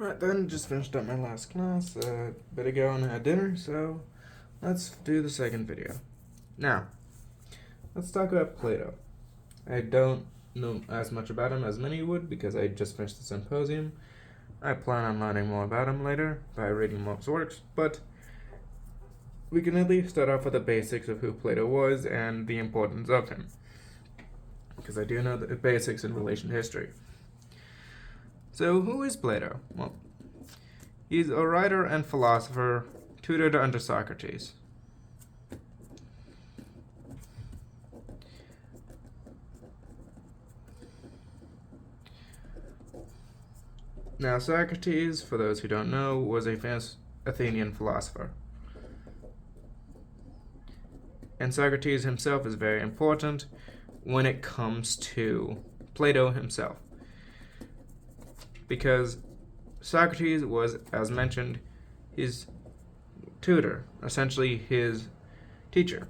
Right then, just finished up my last class a bit ago and had dinner, so let's do the second video. Now, let's talk about Plato. I don't know as much about him as many would because I just finished the symposium. I plan on learning more about him later by reading more of his works, but we can at least start off with the basics of who Plato was and the importance of him, because I do know the basics in relation to history. So, who is Plato? Well, he's a writer and philosopher tutored under Socrates. Now, Socrates, for those who don't know, was a famous Athenian philosopher. And Socrates himself is very important when it comes to Plato himself, because Socrates was, as mentioned, his tutor, essentially his teacher.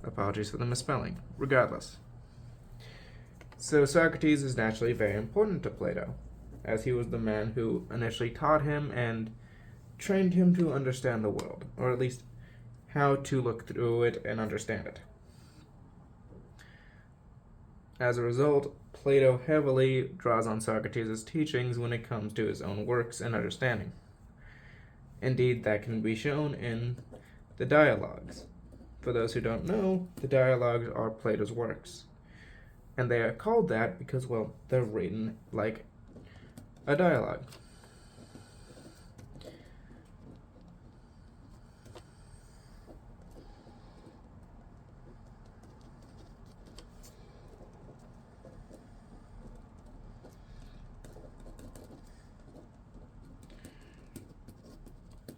Apologies for the misspelling. Regardless. So Socrates is naturally very important to Plato, as he was the man who initially taught him and trained him to understand the world, or at least how to look through it and understand it. As a result, Plato heavily draws on Socrates' teachings when it comes to his own works and understanding. Indeed, that can be shown in the dialogues. For those who don't know, the dialogues are Plato's works. And they are called that because, well, they're written like a dialogue.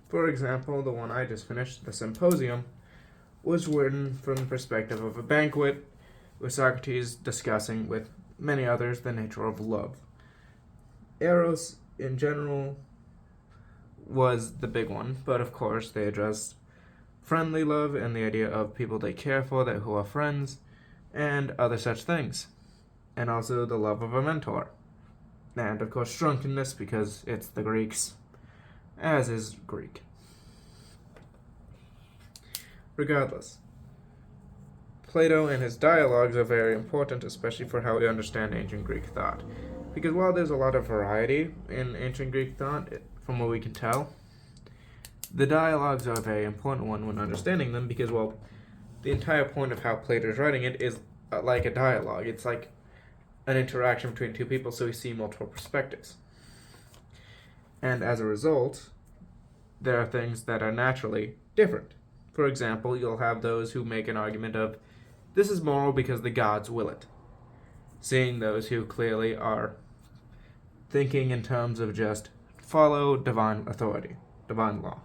For example, the one I just finished, the symposium, was written from the perspective of a banquet, with Socrates discussing with many others the nature of love. Eros, in general, was the big one, but of course they addressed friendly love and the idea of people they care for, that who are friends, and other such things. And also the love of a mentor. And of course drunkenness, because it's the Greeks, as is Greek. Regardless, Plato and his dialogues are very important, especially for how we understand ancient Greek thought. Because while there's a lot of variety in ancient Greek thought, from what we can tell, the dialogues are a very important one when understanding them, because, well, the entire point of how Plato is writing it is like a dialogue. It's like an interaction between two people, so we see multiple perspectives. And as a result, there are things that are naturally different. For example, you'll have those who make an argument of, this is moral because the gods will it, seeing those who clearly are thinking in terms of just follow divine authority, divine law.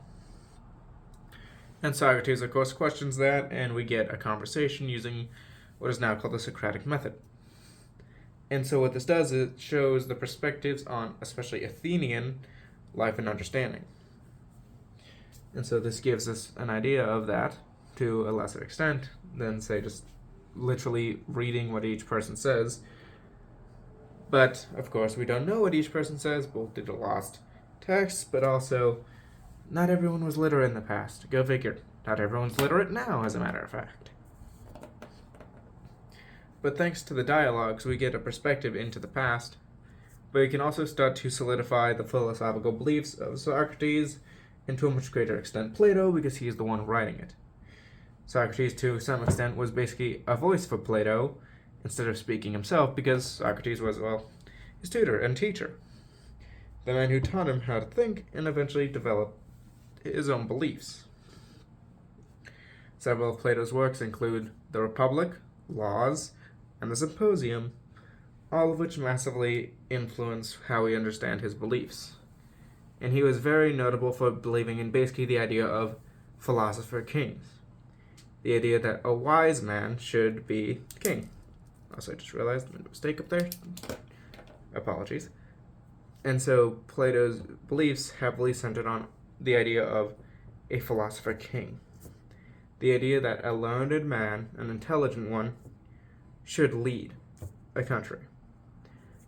And Socrates, of course, questions that, and we get a conversation using what is now called the Socratic method. And so what this does is it shows the perspectives on especially Athenian life and understanding. And so this gives us an idea of that to a lesser extent than, say, just literally reading what each person says. But, of course, we don't know what each person says, both due to lost texts, but also not everyone was literate in the past. Go figure. Not everyone's literate now, as a matter of fact. But thanks to the dialogues, we get a perspective into the past, but we can also start to solidify the philosophical beliefs of Socrates, and to a much greater extent Plato, because he's the one writing it. Socrates, to some extent, was basically a voice for Plato, instead of speaking himself, because Socrates was, well, his tutor and teacher. The man who taught him how to think and eventually develop his own beliefs. Several of Plato's works include The Republic, Laws, and the Symposium, all of which massively influence how we understand his beliefs. And he was very notable for believing in basically the idea of philosopher kings. The idea that a wise man should be king. Also, I just realized I made a mistake up there. Apologies. And so Plato's beliefs heavily centered on the idea of a philosopher king. The idea that a learned man, an intelligent one, should lead a country.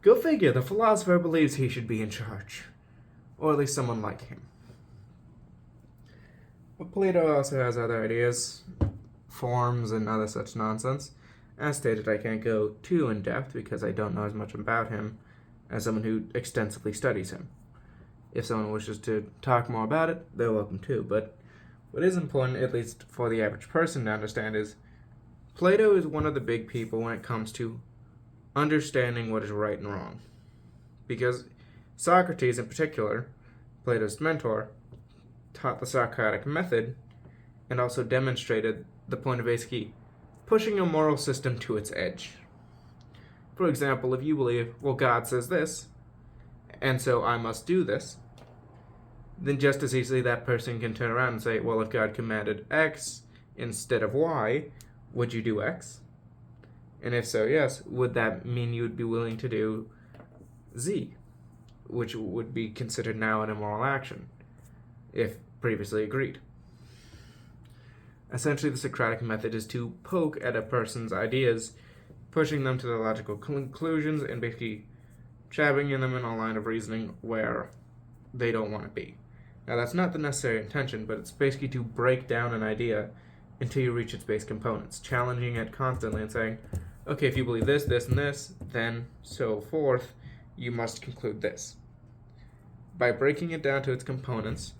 Go figure, the philosopher believes he should be in charge. Or at least someone like him. But Plato also has other ideas, forms, and other such nonsense. As stated, I can't go too in depth because I don't know as much about him as someone who extensively studies him. If someone wishes to talk more about it, they're welcome to. But what is important, at least for the average person to understand, is Plato is one of the big people when it comes to understanding what is right and wrong. Because Socrates, in particular, Plato's mentor, taught the Socratic method and also demonstrated the point of basically pushing a moral system to its edge. For example, if you believe, well, God says this, and so I must do this, then just as easily that person can turn around and say, well, if God commanded X instead of Y, would you do X? And if so, yes, would that mean you would be willing to do Z, which would be considered now an immoral action, if previously agreed? Essentially, the Socratic method is to poke at a person's ideas, pushing them to their logical conclusions, and basically jabbing them in a line of reasoning where they don't want to be. Now, that's not the necessary intention, but it's basically to break down an idea until you reach its base components, challenging it constantly and saying, okay, if you believe this, this, and this, then so forth, you must conclude this. By breaking it down to its components,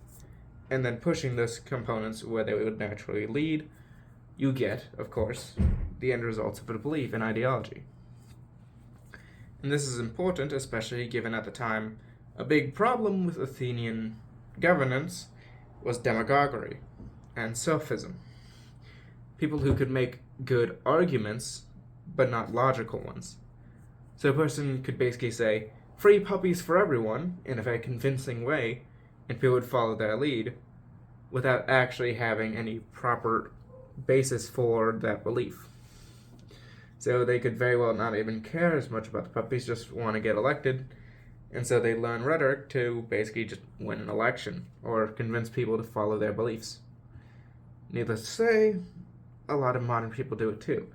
and then pushing those components where they would naturally lead, you get, of course, the end results of a belief, an ideology. And this is important, especially given at the time a big problem with Athenian governance was demagoguery and sophism. People who could make good arguments, but not logical ones. So a person could basically say, free puppies for everyone, in a very convincing way, and people would follow their lead, without actually having any proper basis for that belief. So they could very well not even care as much about the puppies, just want to get elected, and so they learn rhetoric to basically just win an election, or convince people to follow their beliefs. Needless to say, a lot of modern people do it too.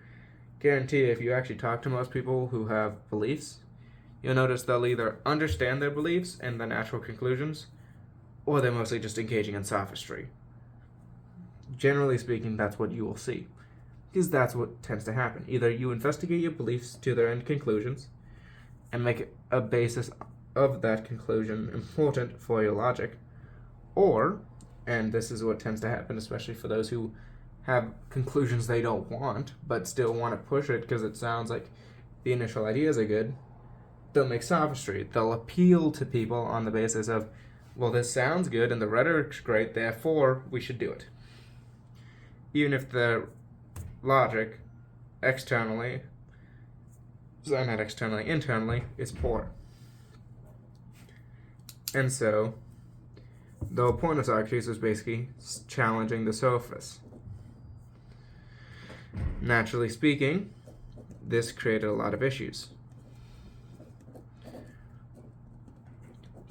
Guarantee if you actually talk to most people who have beliefs, you'll notice they'll either understand their beliefs and the natural conclusions, or they're mostly just engaging in sophistry. Generally speaking, that's what you will see, because that's what tends to happen. Either you investigate your beliefs to their end conclusions, and make a basis of that conclusion important for your logic, or, and this is what tends to happen, especially for those who have conclusions they don't want, but still want to push it because it sounds like the initial ideas are good, they'll make sophistry. They'll appeal to people on the basis of, well, this sounds good and the rhetoric's great, therefore we should do it. Even if the logic externally, so not externally, internally, is poor. And so, the whole point of Socrates was basically challenging the sophists. Naturally speaking, this created a lot of issues.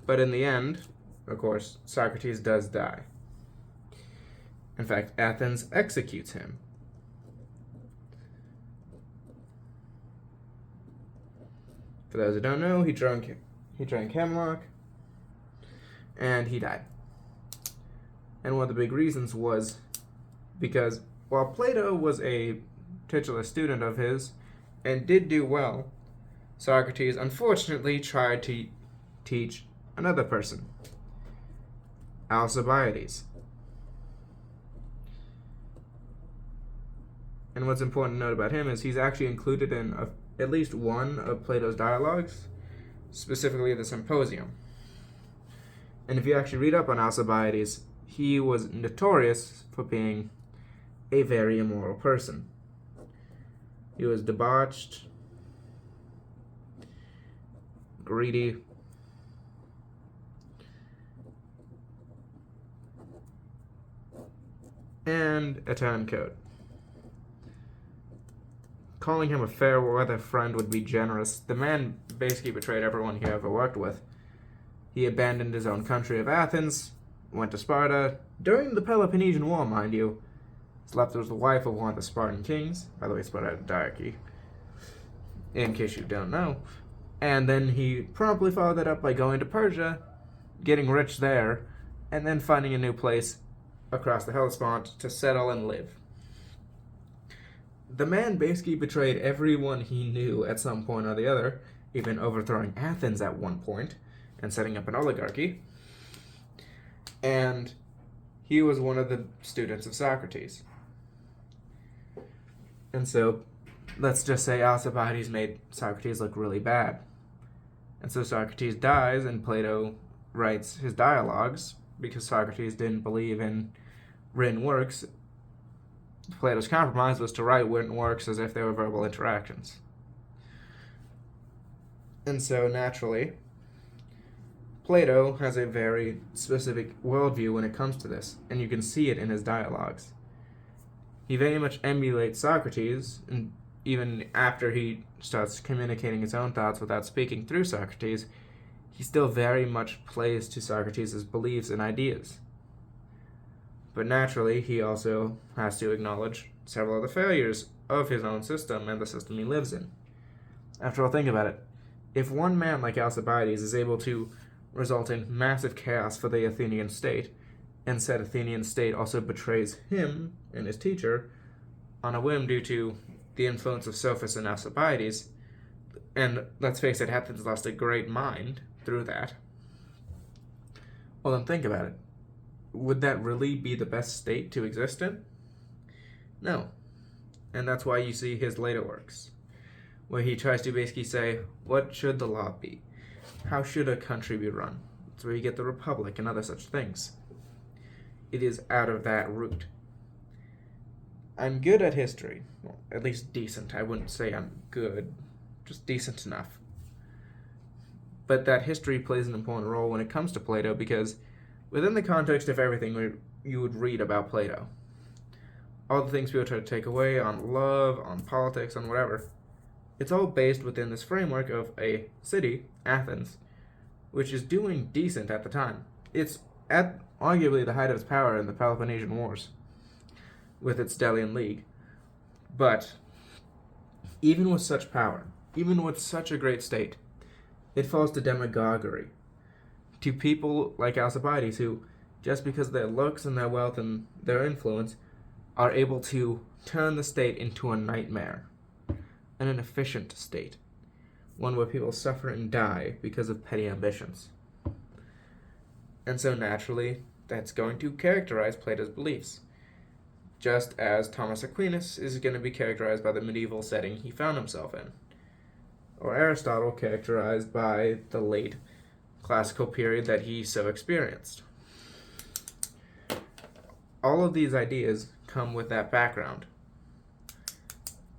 But in the end, of course, Socrates does die. In fact, Athens executes him. For those who don't know, he drank hemlock, and he died. And one of the big reasons was because while Plato was a titular student of his and did do well, Socrates unfortunately tried to teach another person, Alcibiades. And what's important to note about him is he's actually included in at least one of Plato's dialogues, specifically the Symposium. And if you actually read up on Alcibiades, he was notorious for being a very immoral person. He was debauched, greedy, and a turncoat. Calling him a fair weather friend would be generous. The man basically betrayed everyone he ever worked with. He abandoned his own country of Athens, went to Sparta, during the Peloponnesian War, mind you, slept with the wife of one of the Spartan kings. By the way, Sparta had a diarchy, in case you don't know. And then he promptly followed that up by going to Persia, getting rich there, and then finding a new place across the Hellespont to settle and live. The man basically betrayed everyone he knew at some point or the other, even overthrowing Athens at one point and setting up an oligarchy. And he was one of the students of Socrates. And so, let's just say Alcibiades made Socrates look really bad. And so Socrates dies, and Plato writes his dialogues because Socrates didn't believe in written works. Plato's compromise was to write written works as if they were verbal interactions. And so, naturally, Plato has a very specific worldview when it comes to this, and you can see it in his dialogues. He very much emulates Socrates, and even after he starts communicating his own thoughts without speaking through Socrates, he still very much plays to Socrates' beliefs and ideas. But naturally, he also has to acknowledge several of the failures of his own system and the system he lives in. After all, think about it. If one man like Alcibiades is able to result in massive chaos for the Athenian state, and said Athenian state also betrays him and his teacher on a whim due to the influence of Sophus and Alcibiades, and let's face it, Athens lost a great mind through that. Well, then think about it. Would that really be the best state to exist in? No. And that's why you see his later works, where he tries to basically say, what should the law be? How should a country be run? That's where you get the republic and other such things. It is out of that route. I'm good at history. Well, at least decent. I wouldn't say I'm good. Just decent enough. But that history plays an important role when it comes to Plato because within the context of everything you would read about Plato, all the things people try to take away on love, on politics, on whatever, it's all based within this framework of a city, Athens, which is doing decent at the time. It's at arguably the height of its power in the Peloponnesian Wars with its Delian League. But even with such power, even with such a great state, it falls to demagoguery, to people like Alcibiades who, just because of their looks and their wealth and their influence, are able to turn the state into a nightmare, an inefficient state, one where people suffer and die because of petty ambitions. And so naturally, that's going to characterize Plato's beliefs, just as Thomas Aquinas is going to be characterized by the medieval setting he found himself in, or Aristotle characterized by the late classical period that he so experienced. All of these ideas come with that background.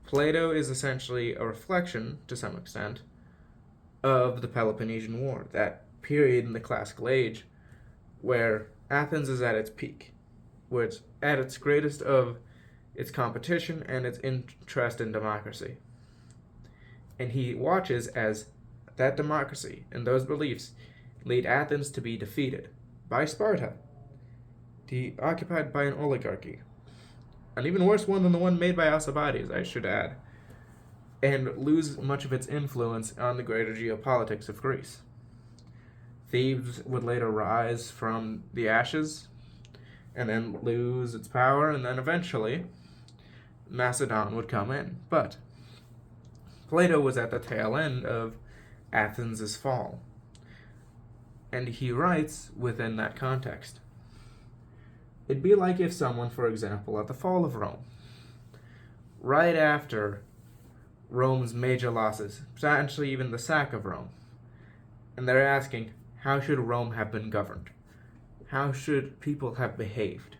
Plato is essentially a reflection, to some extent, of the Peloponnesian War, that period in the classical age where Athens is at its peak, where it's at its greatest of its competition and its interest in democracy. And he watches as that democracy and those beliefs lead Athens to be defeated by Sparta, occupied by an oligarchy, an even worse one than the one made by Alcibiades, I should add, and lose much of its influence on the greater geopolitics of Greece. Thebes would later rise from the ashes and then lose its power, and then eventually Macedon would come in. But Plato was at the tail end of Athens' fall, and he writes within that context. It'd be like if someone, for example, at the fall of Rome, right after Rome's major losses, potentially even the sack of Rome, and they're asking, how should Rome have been governed? How should people have behaved?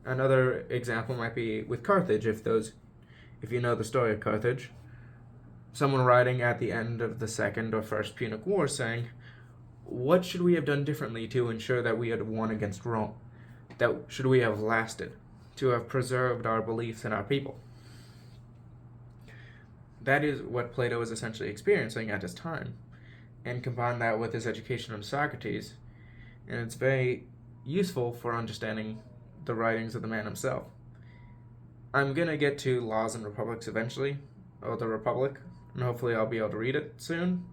Another example might be with Carthage, if you know the story of Carthage. Someone writing at the end of the Second or First Punic War saying, what should we have done differently to ensure that we had won against Rome? That should we have lasted, to have preserved our beliefs and our people? That is what Plato is essentially experiencing at his time. And combine that with his education on Socrates, and it's very useful for understanding the writings of the man himself. I'm going to get to Laws and Republics eventually, or the Republic, and hopefully I'll be able to read it soon,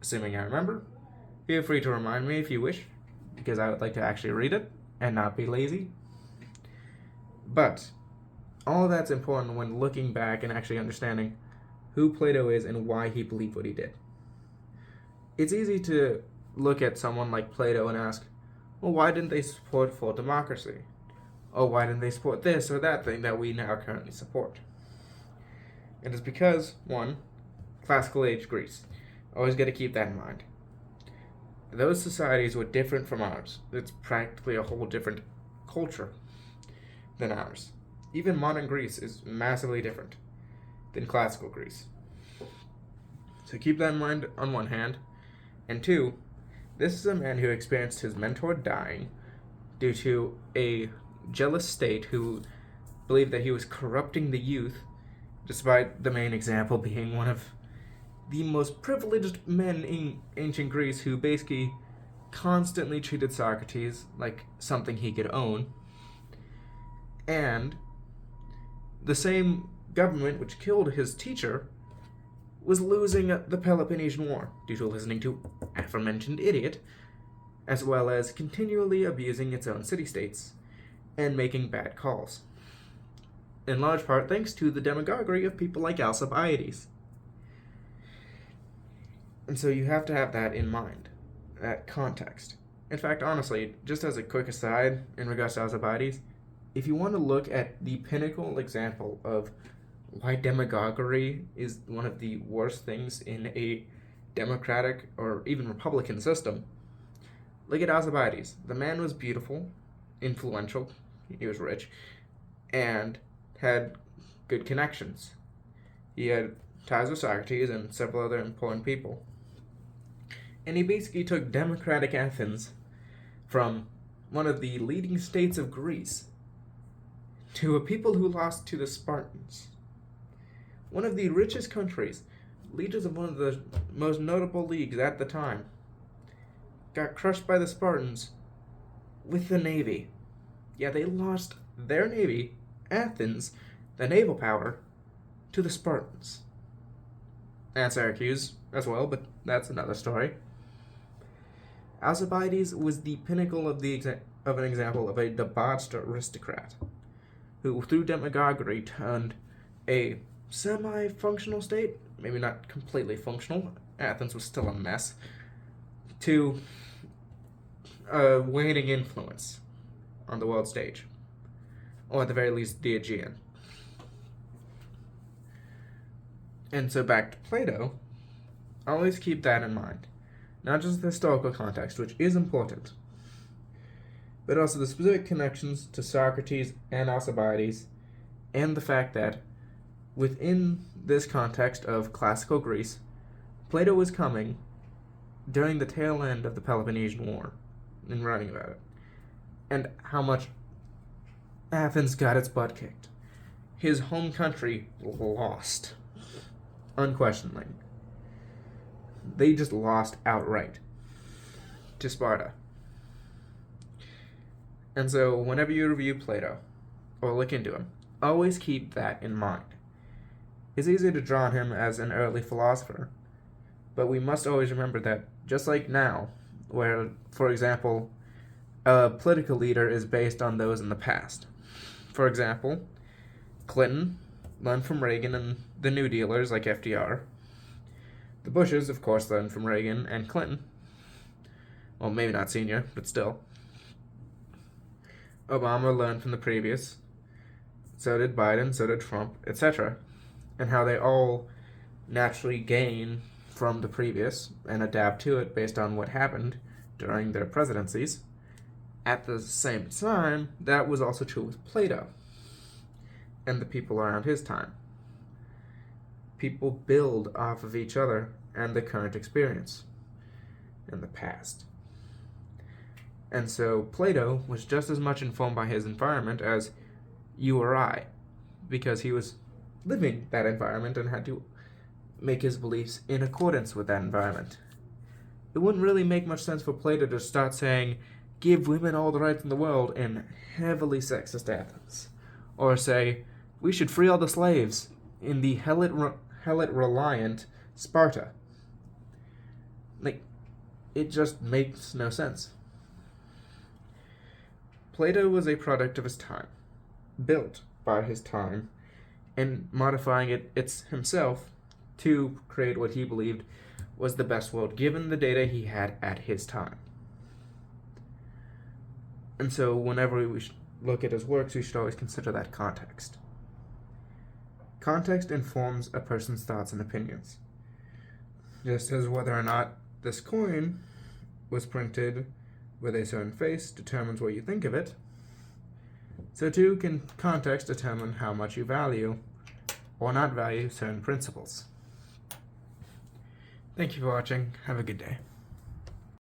assuming I remember. Feel free to remind me if you wish, because I would like to actually read it and not be lazy. But all of that's important when looking back and actually understanding who Plato is and why he believed what he did. It's easy to look at someone like Plato and ask, well, why didn't they support full democracy? Or why didn't they support this or that thing that we now currently support? And it's because, one, classical age Greece. Always got to keep that in mind. Those societies were different from ours. It's practically a whole different culture than ours. Even modern Greece is massively different than classical Greece. So keep that in mind on one hand. And two, this is a man who experienced his mentor dying due to a jealous state who believed that he was corrupting the youth, despite the main example being one of the most privileged men in ancient Greece who basically constantly treated Socrates like something he could own. And the same government which killed his teacher was losing the Peloponnesian War due to listening to aforementioned idiot, as well as continually abusing its own city-states and making bad calls. In large part thanks to the demagoguery of people like Alcibiades. And so you have to have that in mind, that context. In fact, honestly, just as a quick aside in regards to Alcibiades, if you want to look at the pinnacle example of why demagoguery is one of the worst things in a democratic or even republican system, look at Alcibiades. The man was beautiful, influential, he was rich, and had good connections. He had ties with Socrates and several other important people. And he basically took democratic Athens from one of the leading states of Greece to a people who lost to the Spartans. One of the richest countries, leaders of one of the most notable leagues at the time, got crushed by the Spartans with the navy. Yeah, they lost their navy, Athens, the naval power, to the Spartans. And Syracuse as well, but that's another story. Alcibiades was the pinnacle of an example of a debauched aristocrat who, through demagoguery, turned a semi-functional state, maybe not completely functional, Athens was still a mess, to a waning influence on the world stage, or at the very least the Aegean. And so back to Plato, always keep that in mind. Not just the historical context, which is important, but also the specific connections to Socrates and Alcibiades, and the fact that within this context of classical Greece, Plato was coming during the tail end of the Peloponnesian War and writing about it, and how much Athens got its butt kicked. His home country lost, unquestionably. They just lost outright to Sparta. And so whenever you review Plato or look into him, always keep that in mind. It's easy to draw on him as an early philosopher, but we must always remember that just like now, where, for example, a political leader is based on those in the past. For example, Clinton learned from Reagan and the New Dealers like FDR. The Bushes, of course, learned from Reagan and Clinton. Well, maybe not senior, but still. Obama learned from the previous. So did Biden, so did Trump, etc. And how they all naturally gain from the previous and adapt to it based on what happened during their presidencies. At the same time, that was also true with Plato and the people around his time. People build off of each other and the current experience in the past. And so Plato was just as much informed by his environment as you or I, because he was living that environment and had to make his beliefs in accordance with that environment. It wouldn't really make much sense for Plato to start saying, give women all the rights in the world in heavily sexist Athens, or say, we should free all the slaves in the Helot-reliant Sparta. Like, it just makes no sense. Plato was a product of his time, built by his time, and modifying it himself to create what he believed was the best world given the data he had at his time. And so whenever we look at his works, we should always consider that context. Context informs a person's thoughts and opinions. Just as whether or not this coin was printed with a certain face determines what you think of it, so too can context determine how much you value or not value certain principles. Thank you for watching. Have a good day.